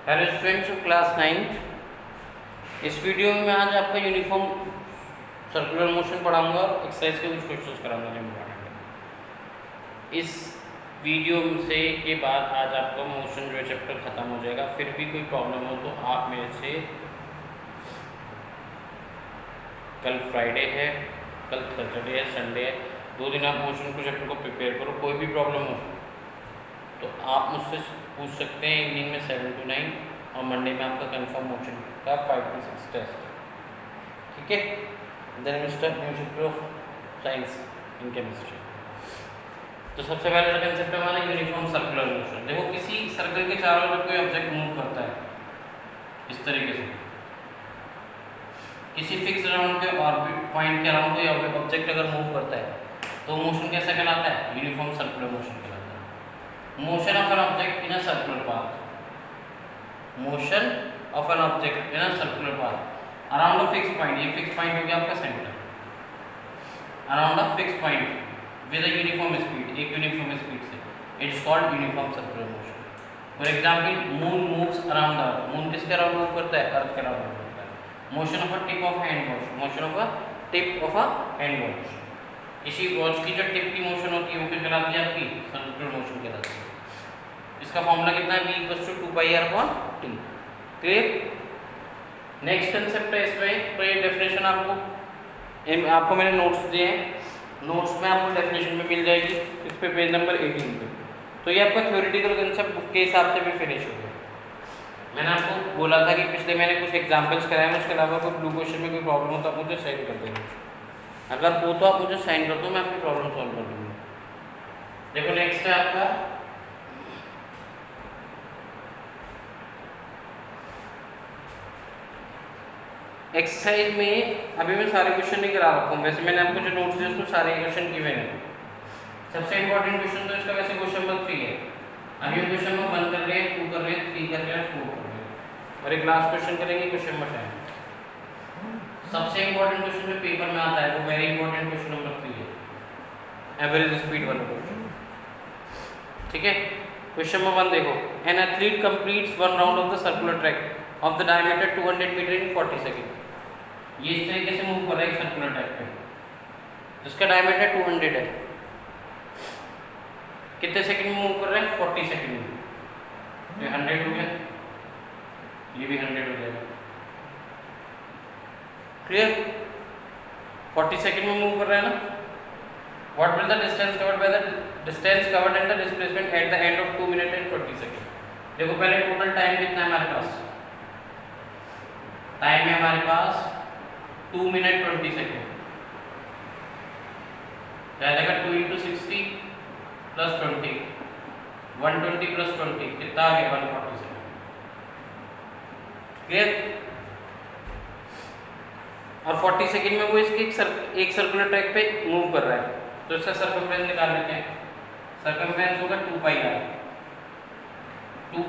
Hello students of class 9th। इस video में मैं आज आपका यूनिफॉर्म सर्कुलर मोशन पढ़ाऊंगा और एक्सरसाइज के कुछ क्वेश्चंस कराऊंगा जो इम्पोर्टेंट है। इस वीडियो से के बाद आज आपका मोशन जो है चैप्टर ख़त्म हो जाएगा। फिर भी कोई प्रॉब्लम हो तो आप मेरे से, कल फ्राइडे है, कल सैटरडे है, संडे है, 2 दिन आप मोशन को चैप्टर को प्रिपेयर करो। कोई भी प्रॉब्लम हो तो आप मुझसे पूछ सकते हैं इवनिंग में 7 to 9, और मंडे में आपका कंफर्म मोशन का 5 to 6 टेस्ट। ठीक है, then mister new chapter of science in chemistry. तो सबसे पहले कंसेप्ट है हमारा यूनिफॉर्म सर्कुलर मोशन। देखो, किसी सर्कल के चारों ओर कोई ऑब्जेक्ट मूव करता है इस तरीके से, किसी फिक्स राउंड के ऑर्बिट पॉइंट के अराउंड कोई ऑब्जेक्ट अगर मूव करता है तो मोशन कैसा कहलाता है? यूनिफॉर्म सर्कुलर मोशन कहलाता है। Motion of an object in a circular path, motion of an object in a circular path around a fix point. ये फिक्स पॉइंट हो गया आपका centre, around a fix point with a uniform speed, एक uniform speed से, it is called uniform circular motion. For example, moon moves around the earth. Moon किसके around move करता है? अर्थ के अराउंड मूव करता है। Motion of a tip of hand watch, motion of a tip of a hand watch, किसी watch की जो tip की मोशन होती है वो क्या कहलाती है? आपकी सर्कुलर मोशन कहलाती है। इसका फॉर्मूला कितना है? v = 2πr/t। Clear? Next concept है इसमें, तो ये डेफिनेशन आपको मैंने नोट्स दिए हैं, नोट्स में आपको डेफिनेशन में मिल जाएगी इस पे, पेज नंबर 18 पे। तो ये आपका थ्योरेटिकल कंसेप्ट बुक के हिसाब से भी फिनिश हो गया। मैंने आपको बोला था कि पिछले मैंने कुछ एग्जाम्पल्स कराए, उसके अलावा कोई ब्लू क्वेश्चन में कोई प्रॉब्लम हो तो आप मुझे साइन कर देंगे। अगर हो तो आप मुझे साइन कर दो, मैं आपकी प्रॉब्लम सॉल्व कर दूँगा। देखो, नेक्स्ट है आपका एक्सरसाइज में। अभी मैं सारे क्वेश्चन नहीं करा रखा हूँ, वैसे मैंने आपको जो नोट्स दिए उसमें सारे क्वेश्चन किए हैं। सबसे इंपॉर्टेंट क्वेश्चन तो इसका वैसे क्वेश्चन नंबर 3 है। अभी हम क्वेश्चन नंबर 1 कर रहे हैं, 2 कर रहे हैं, 3 कर रहे हैं, 4 कर रहे हैं, और एक लास्ट क्वेश्चन करेंगे क्वेश्चन नंबर 10। सबसे इंपॉर्टेंट क्वेश्चन जो पेपर में आता है वो वेरी इंपॉर्टेंट क्वेश्चन नंबर 3 है, एवरेज स्पीड वाला क्वेश्चन। ठीक है, क्वेश्चन नंबर 1 देखो, an athlete completes 1 round of the circular track of the diameter 200 metre in 40 second. ये इस तरीके से मूव कर रहा है सर्कुलर ट्रैक पे, जिसका डायमीटर 200 है। कितने सेकंड में मूव कर रहा है? 40 सेकंड में। ये 100 हो गया, ये भी 100 हो जाएगा। क्लियर? 40 सेकंड में मूव कर रहा है ना। What will the distance covered by the distance covered and the displacement at the end of 2 minute and 20 second. देखो, पहले टोटल टाइम कितना है हमारे पास? टाइम है हमारे पास 2 मिनट 20 सेकेंड। क्या जाएगा? 2 × 60 + 20, 120 + 20 कितना आ गया? 140 सेकेंड। क्लियर? और 40 सेकेंड में वो इसके एक सर्कुलर ट्रैक पे मूव कर रहा है, तो इसका सर्कमफ्रेंस निकाल लेते हैं। सर्कमफ्रेंस होगा 2πr। 2π ×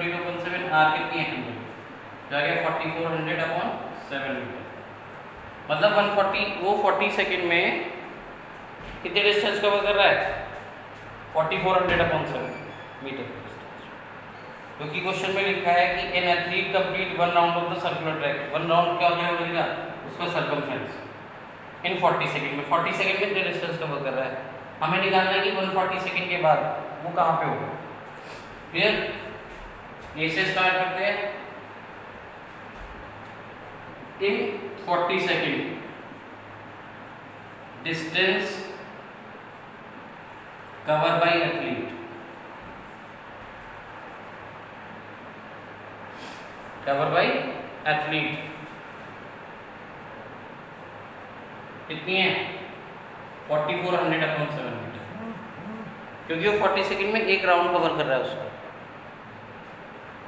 20/7, r कितनी है? 100, जो आ गया 4400/7 मीटर। मतलब 140, वो 40 सेकंड में कितने डिस्टेंस कवर कर रहा है? 4400/7 मीटर। क्योंकि क्वेश्चन में लिखा है कि an athlete complete 1 round of the circular track. 1 round क्या हो जाएगा? उसका सर्कमफ्रेंस इन 40 सेकंड में। 40 सेकंड में कितने डिस्टेंस कवर कर रहा है? हमें निकालना है कि 140 सेकंड के बाद वो कहाँ पे होगा। क्लियर? ये से स्टार्ट करते हैं। इन 40 second distance cover by athlete, cover by athlete कितनी है? 4400/7 मीटर, क्योंकि वो 40 सेकंड में एक राउंड कवर कर रहा है उसका।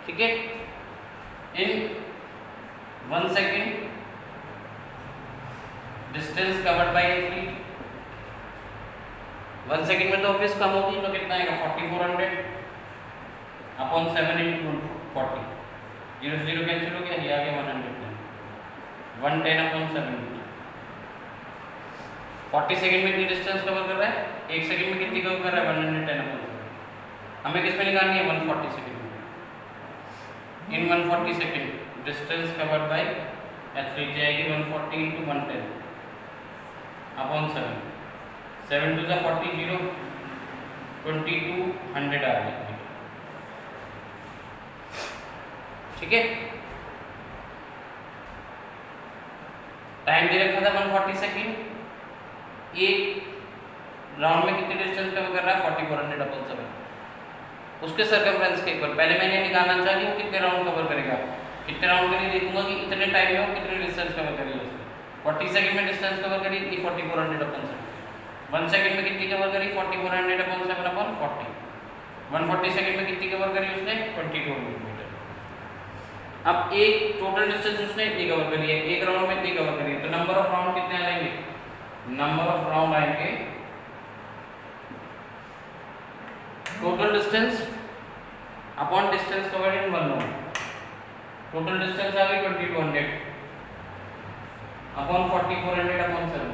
ठीक है, इन 1 second distance covered by athlete. 1 second में तो ऑब्वियस कम होगी, तो कितना आएगा? 4400/7 × 40, 0 से 0 कैंसिल हो गया, ये आ गया 110, 110/7 मीटर। 40 सेकंड में कितनी डिस्टेंस कवर कर रहा है? 1 सेकंड में कितनी कवर कर रहा है? 110/7। हमें किस में निकालनी है? 140 सेकंड में। इन 140 second distance covered by athlete जाएगी 140 इंटू 110 अपॉन 7 7 टू 40 0 2200 आ गया। ठीक है, टाइम दे रखा था 140 सेकेंड। एक राउंड में कितनी डिस्टेंस कवर कर रहा है 4400 अपॉन 7 उसके सर्कमफ्रेंस के ऊपर पहले मैंने निकालना चाहिए वो कितने राउंड कवर करेगा। कितने राउंड के लिए देखूंगा कि इतने टाइम में वो कितनी डिस्टेंस कवर करेगी। उसने 40 सेकंड में डिस्टेंस कवर करी थी 4400 अपॉन 7 1 सेकंड में कितनी कवर करी 4400 अपॉन 7 अपॉन 40 140 सेकंड में कितनी कवर करी उसने 2200 मीटर। अब एक टोटल डिस्टेंस उसने इतनी कवर करी है, एक राउंड में इतनी कवर करी है, तो नंबर ऑफ राउंड कितने आएंगे, नंबर ऑफ राउंड आएंगे total distance upon distance covered in one round. Total distance आ गई 2200 अपॉन 4400 अपॉन 7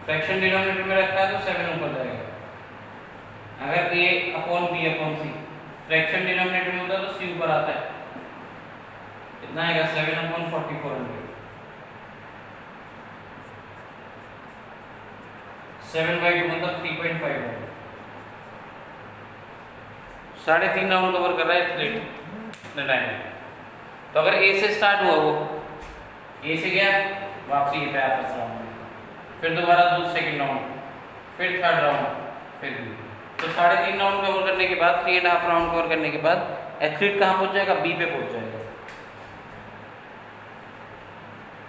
फ्रैक्शन डिनोमिनेटर में रखा है तो 7 ऊपर जाएगा। अगर a upon b upon c fraction denominator में होता है तो c ऊपर आता है, कितना आएगा 7 अपॉन 4400 7/2 मतलब 3.5 है। 3.5 राउंड कवर कर रहा है प्लेट इतने टाइम में। तो अगर ए से स्टार्ट हुआ वो ए से गया वापसी पे आया फर्स्ट राउंड में, फिर दोबारा दूसरा सेकंड राउंड, फिर थर्ड राउंड, फिर बी। तो 3.5 राउंड कवर करने के बाद 3.5 राउंड कवर करने के बाद एथलीट कहाँ पहुंच जाएगा बी पे पहुंच जाएगा।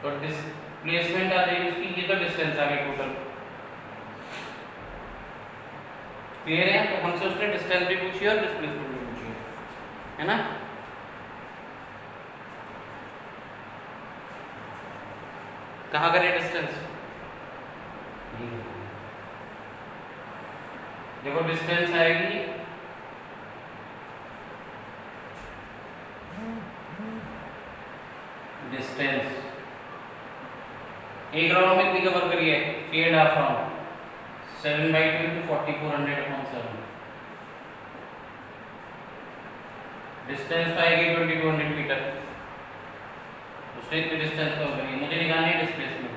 तो डिस्प्लेसमेंट आ जाएगी उसकी, ये तो डिस्टेंस आ गई टोटल। क्लियर है? तो हमसे उसने डिस्टेंस भी पूछी और डिस्प्लेसमेंट भी पूछी है ना। कहाँ करें डिस्टेंस, देखो डिस्टेंस आएगी डिस्टेंस एक राउंड में कितनी कवर करी है 3.5 राउंड 7/2 into 4400 upon 7 डिस्टेंस आएगी 2200 मीटर। उसने इतनी डिस्टेंस कवर करी है, मुझे निकालनी है डिस्प्लेसमेंट।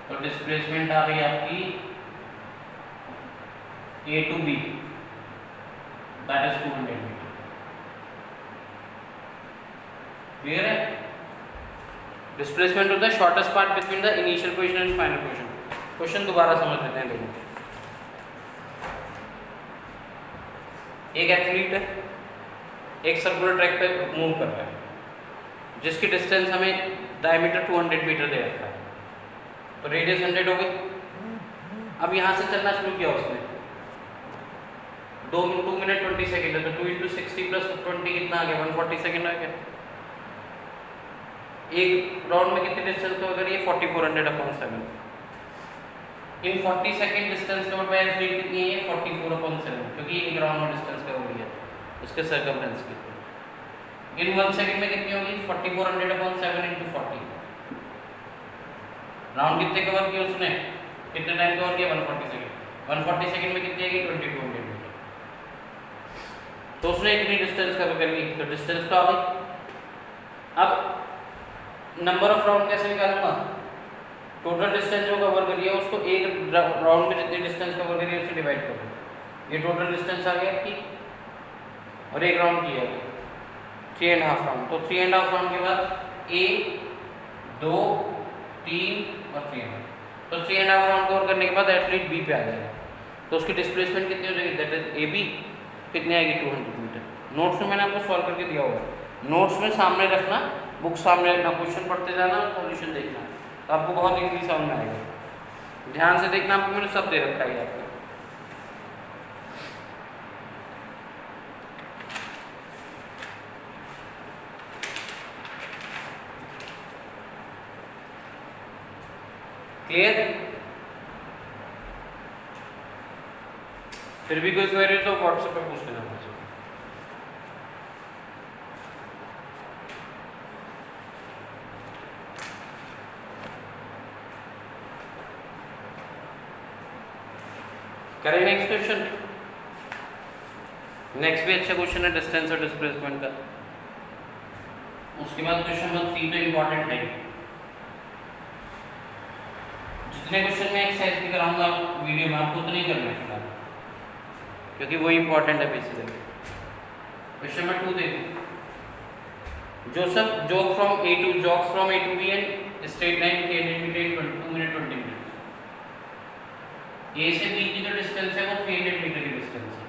तो डिस्प्लेसमेंट आ गई आपकी A to B that is 200 metre. Clear है? डिस्प्लेसमेंट होता है shortest part between the initial position and final position. Question दोबारा समझ लेते हैं लोग। एक एथलीट है एक सर्कुलर ट्रैक पे मूव कर रहा है जिसकी डिस्टेंस हमें डायमीटर 200 मीटर दे रखा है, तो रेडियस 100 हो गई। अब यहाँ से चलना शुरू किया उसने 2 मिनट 20 सेकेंड है, तो 2 × 60 + 20 कितना आ गया 140 सेकेंड आ गया। एक राउंड में कितनी डिस्टेंस कवर करी है 4400 upon 7। In 40 second distance cover by athlete कितनी है 44 अपॉन 7, क्योंकि एक राउंड में डिस्टेंस कवर हुई है उसके सर्कमफ्रेंस की। इन 1 सेकेंड में कितनी होगी 4400 अपॉन 7 × 40। राउंड कितने कवर किए उसने, कितने टाइम कवर किया 140 सेकेंड। 140 सेकेंड में कितनी आएगी 2200 मीटर। तो उसने इतनी डिस्टेंस कवर कर ली, तो डिस्टेंस तो आ गई। अब नंबर ऑफ राउंड कैसे निकालूंगा, टोटल डिस्टेंस जो कवर करी है उसको एक राउंड में जितनी डिस्टेंस कवर करी है उससे डिवाइड करो। ये टोटल डिस्टेंस आ गया आपकी, और एक राउंड किया 3.5 राउंड। तो 3.5 राउंड के बाद 1 2 3 और 3.5, तो 3.5 राउंड कवर करने के बाद एथलीट बी पे आ जाएगा। तो उसकी डिस्प्लेसमेंट कितनी हो जाएगी, दैट इज ए बी, कितनी आएगी 200 मीटर। नोट्स में मैंने आपको सॉल्व करके दिया होगा, नोट्स में सामने रखना, बुक सामने रखना, क्वेश्चन पढ़ते जाना और सॉल्यूशन देखना, तो आपको बहुत इजीली समझ में आएगा। ध्यान से देखना, आपको मैंने सब दे रखा है आपको। क्लियर? फिर भी कोई क्वेरी तो व्हाट्सएप पे पूछ लेना मुझसे। करें नेक्स्ट क्वेश्चन। नेक्स्ट भी अच्छा क्वेश्चन है डिस्टेंस और डिस्प्लेसमेंट का। उसके बाद क्वेश्चन नंबर 3 तो इम्पोर्टेंट है। जितने क्वेश्चन मैं एक्सरसाइज की कराऊंगा वीडियो में आपको उतने ही करना है फिलहाल, क्योंकि वो इम्पोर्टेंट है बेसिकली। क्वेश्चन नंबर 2 देखो, Joseph jog from A to B and straight line 300 metre in 2 minute 20 minute. A से बी की जो डिस्टेंस है वो 300 मीटर की डिस्टेंस है,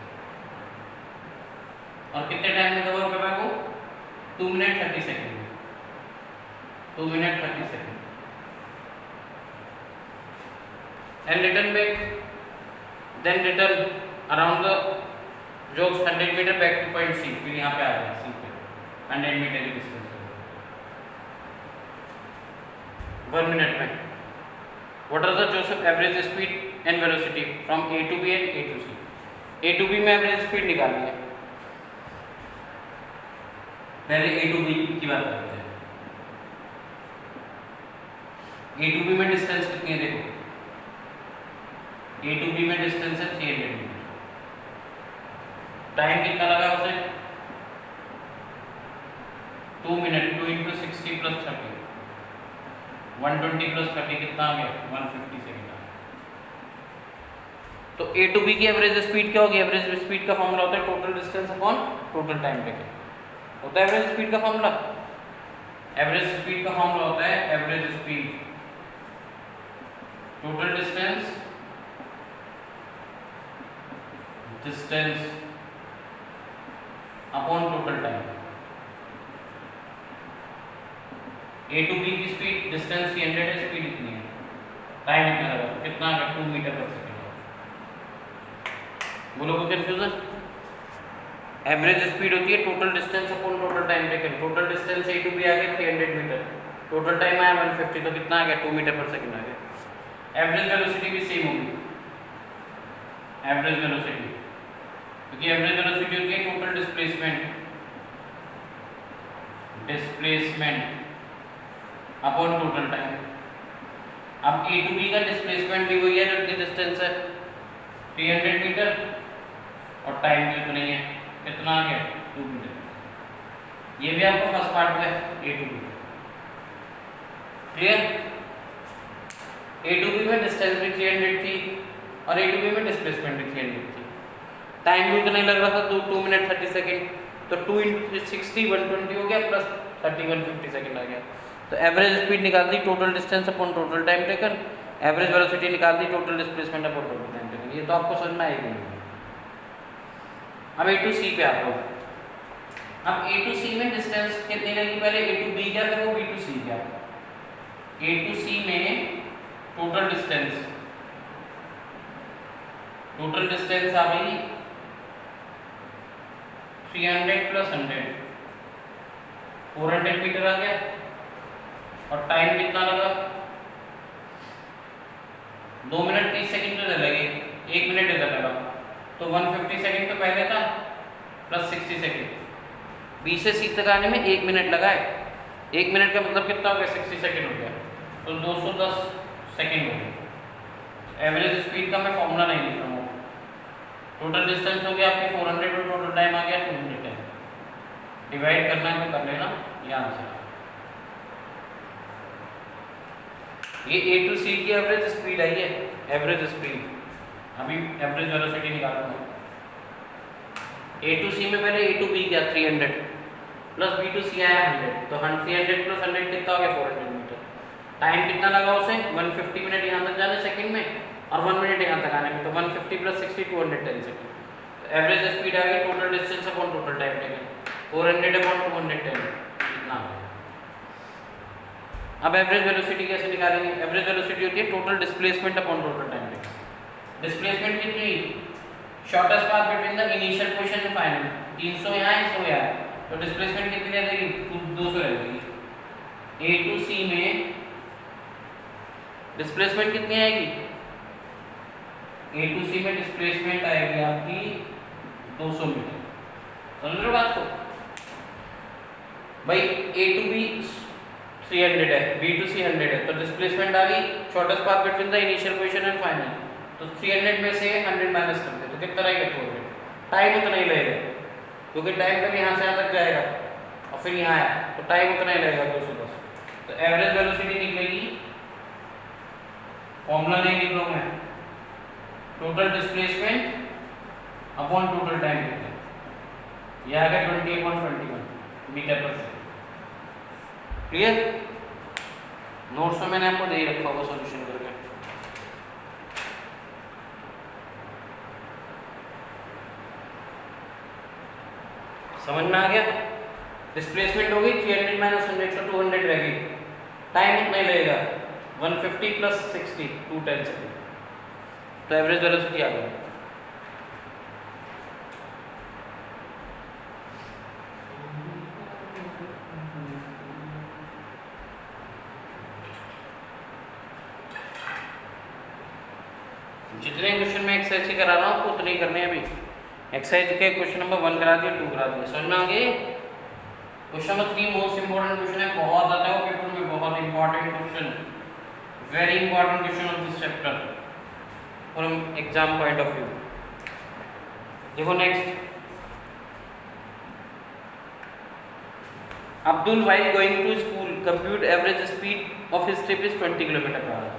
और कितने टाइम में कवर कर रहा है वो? 2 मिनट 30 सेकंड में। 2 minute 30 second. And return back, then return around the jogs 100 metre back to point C. फिर यहाँ पे आ गया सी पे 100 मीटर की डिस्टेंस है 1 मिनट में। What are the Joseph average speed and velocity from A to B and A to C. A to B में average speed निकालनी है। पहले ए टू बी की बात करते हैं। ए टू बी में डिस्टेंस कितनी है देखो, ए टू बी में डिस्टेंस है 300 मीटर। टाइम कितना लगा उसे? 2 मिनट। 2 × 60 + 30 120 + 30 कितना आ गया? 150 सेकंड। तो ए टू बी की एवरेज स्पीड क्या होगी? एवरेज स्पीड का फॉर्मूला होता है total distance upon total time taken. होता है एवरेज स्पीड का फॉर्मूला। एवरेज स्पीड का फॉर्मूला होता है average speed total distance upon total time. A to B की स्पीड, डिस्टेंस 300 है, स्पीड इतनी है, टाइम इतना लगा, कितना आ गया? 2 मीटर पर सेकंड। बोलो कोई कंफ्यूजन? एवरेज स्पीड होती है total distance upon total time taken. Total distance A to B आ गया 300 मीटर, टोटल टाइम आया 150, तो कितना आ गया? 2 मीटर पर सेकंड आ गया। एवरेज वेलोसिटी भी सेम होगी, एवरेज वेलोसिटी, क्योंकि एवरेज वेलोसिटी होती है total displacement upon total time. अब ए टू बी का डिस्प्लेसमेंट भी वही है जो कि डिस्टेंस है 300 मीटर, और टाइम भी उतना ही है, कितना आ गया? 2 मीटर। ये भी आपको फर्स्ट पार्ट में A to B clear. A to B में डिस्टेंस भी 300 थी और ए टू बी में डिस्प्लेसमेंट भी 300 थी, टाइम भी उतना ही लग रहा था, 2 मिनट 30 सेकंड। तो 2 × 60 120 हो गया, प्लस 30 150 सेकंड आ गया। तो एवरेज स्पीड निकाल दी total distance upon total time taken, average velocity निकाल दी total displacement upon total time taken. ये तो आपको समझ में आएगी। अब ए टू सी पे आता हूँ। अब ए टू सी में डिस्टेंस कितनी लगी? पहले ए टू बी क्या, फिर वो बी टू सी क्या। ए टू सी में टोटल डिस्टेंस आ गई 300 + 100 400 मीटर आ गया, और टाइम कितना लगा? 2 मिनट 30 सेकंड तो लगे, 1 मिनट इधर लगा, तो 150 सेकंड तो पहले था, प्लस 60 सेकंड। बी से सी तक आने में 1 मिनट लगा है। 1 मिनट का मतलब कितना हो गया? 60 सेकंड हो गया, तो 210 सेकंड हो गया। एवरेज स्पीड का मैं फॉर्मूला नहीं लिख रहा हूँ। टोटल डिस्टेंस हो गया आपके 400 और टोटल टाइम आ गया 2 मिनट है। डिवाइड करना है तो कर लेना, ये आंसर। ये ए टू सी की एवरेज स्पीड आई है, एवरेज स्पीड। अभी एवरेज वेलोसिटी निकालूंगा। ए टू सी में पहले ए टू बी क्या 300 प्लस बी टू सी आया 100, तो 300 + 100 कितना हो गया? 400 मीटर। टाइम कितना लगा उसे? 150 मिनट यहाँ तक जाने सेकंड में, और 1 मिनट यहाँ तक आने में, तो 150 + 60 210 सेकंड। तो एवरेज स्पीड आ गई total distance upon total time taken 400 upon 210 कितना आ गया। अब एवरेज वेलोसिटी कैसे निकालेंगे? एवरेज वेलोसिटी होती है total displacement upon total time taken. Displacement कितनी? Shortest path between the initial position and final. 300 यहाँ है, 100 यहाँ है, तो डिस्प्लेसमेंट कितनी आ जाएगी? 200 रहेगी। ए टू सी में डिस्प्लेसमेंट कितनी आएगी? ए टू सी में डिस्प्लेसमेंट आएगी आपकी 200 मीटर। समझ लो बात को भाई। ए टू बी 300 है, बी टू सी 100 है, तो डिस्प्लेसमेंट आ गई shortest path between the initial position and final. तो 300 में से 100 माइनस करते तो कितना रहेगा? 200। टाइम उतना ही लगेगा, क्योंकि टाइम तक यहाँ से यहाँ तक जाएगा, और फिर यहाँ आया तो टाइम उतना ही लगेगा 210। तो एवरेज वेलोसिटी निकलेगी, फॉर्मूला नहीं लिख रहा हूँ मैं, total displacement upon total time taken, ये आ गया 20/21 मीटर पर सेकंड। क्लियर? नोट्स में मैंने आपको दे ही रखा होगा सॉल्यूशन करके। समझ में आ गया? डिस्प्लेसमेंट हो गई 300 माइनस 100 तो 200 रह गई, टाइम इतना ही लगेगा 150 प्लस 60 210 सेकेंड। तो एवरेज वेलोसिटी आ गई। जितने क्वेश्चन मैं एक्सरसाइज से करा रहा हूँ आपको उतने ही करने हैं अभी। एक्सरसाइज के क्वेश्चन नंबर 1 करा दिया, 2 करा दिया, समझ में आ गई? Question number 3 most important question है, बहुत आता है वो पेपर में, बहुत important question, very important question of this chapter from exam point of view. देखो next, Abdul while going to school compute average speed of his trip is 20 kilometre per hour.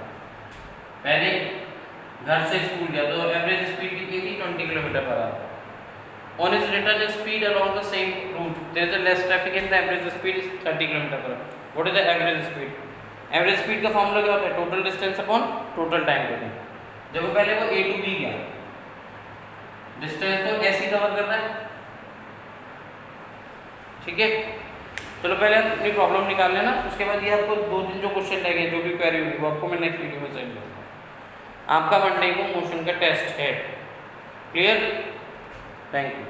पहले घर से स्कूल गया तो एवरेज स्पीड कितनी थी? 20 kilometre per hour. On his return speed along the same route there is a less traffic and the average speed is 30 kilometre per hour. What is the average speed? Average speed का formula क्या होता है? Total distance upon total time taken. देखो पहले वो A to B गया, distance तो ऐसे ही कवर कर रहा है, ठीक है? चलो पहले अपनी प्रॉब्लम निकाल लेना, उसके बाद ये आपको 2-3 जो क्वेश्चन लगेंगे, जो भी क्वेरी होगी वो आपको मैं नेक्स्ट वीडियो में सेंड करूँगा। आपका मंडे को मोशन का टेस्ट है। क्लियर? Thank you.